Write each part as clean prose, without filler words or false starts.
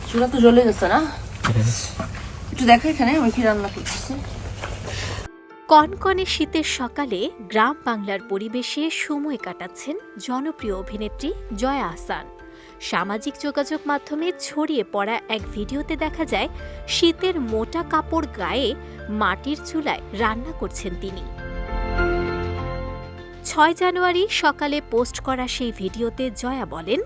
চুলা তো জ্বলে গেছে না? একটু দেখো এখানে আমি কি রান্না করতেছি। কনকনে শীতের সকালে গ্রাম বাংলার পরিবেশে সময় কাটাচ্ছেন জনপ্রিয় অভিনেত্রী জয়া আহসান। সামাজিক যোগাযোগ মাধ্যমে ছড়িয়ে পড়া এক ভিডিওতে দেখা যায় শীতের মোটা কাপড় গায়ে মাটির চুলায় রান্না করছেন তিনি। ৬ জানুয়ারি সকালে পোস্ট করা সেই ভিডিওতে জয়া বলেন,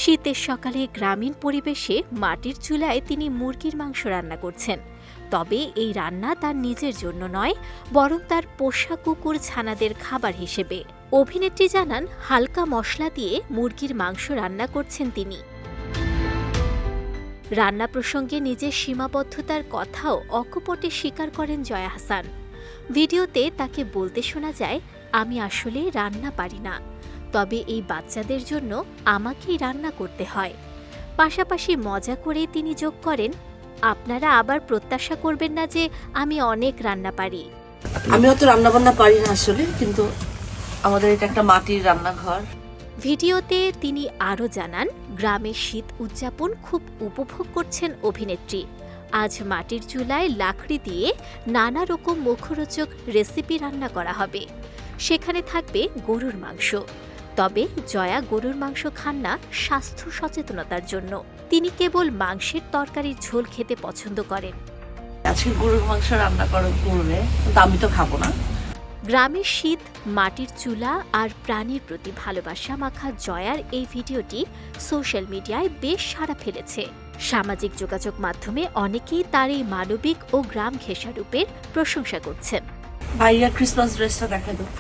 শীতের সকালে গ্রামীণ পরিবেশে মাটির চুলায় তিনি মুরগির মাংস রান্না করছেন। তবে এই রান্না তার নিজের জন্য নয়, বরং তার পোষা কুকুর ছানাদের খাবার হিসেবে। অভিনেত্রী জানান, হালকা মশলা দিয়ে মুরগির মাংস রান্না করছেন তিনি। রান্না প্রসঙ্গে নিজের সীমাবদ্ধতার কথাও অকপটে স্বীকার করেন জয়া আহসান। ভিডিওতে তাকে বলতে শোনা যায়, আমি আসলে রান্না পারি না, তবে এই বাচ্চাদের জন্য আমাকেই রান্না করতে হয়। পাশাপাশি মজা করে তিনি যোগ করেন, আপনারা আবার প্রত্যাশা করবেন না যে আমি অনেক রান্না পারি। আমিও তো রান্না বান্না পারি না আসলে, কিন্তু আমাদের এটা একটা মাটির রান্নাঘর। ভিডিওতে তিনি আরও জানান, গ্রামের শীত উদযাপন খুব উপভোগ করছেন অভিনেত্রী। আজ মাটির চুলায় লাকড়ি দিয়ে নানা রকম মুখরোচক রেসিপি রান্না করা হবে। সেখানে থাকবে গরুর মাংস। তবে জয়া গরুর মাংস খান না স্বাস্থ্য সচেতনতার জন্য। তিনি কেবল মাংসের তরকারির ঝোল খেতে পছন্দ করেন। আজকে গরুর মাংস রান্না করবে, কিন্তু আমি তো খাবো না। গ্রামের শীত, মাটির চুলা আর প্রাণীর প্রতি ভালোবাসা মাখা জয়ার এই ভিডিওটি সোশ্যাল মিডিয়ায় বেশ সাড়া ফেলেছে। সামাজিক যোগাযোগ মাধ্যমে অনেকেই তার এই মানবিক ও গ্রাম ঘেঁষা রূপের প্রশংসা করছেন। ভাইয়া ক্রিসমাস ড্রেসটা দেখা দাও।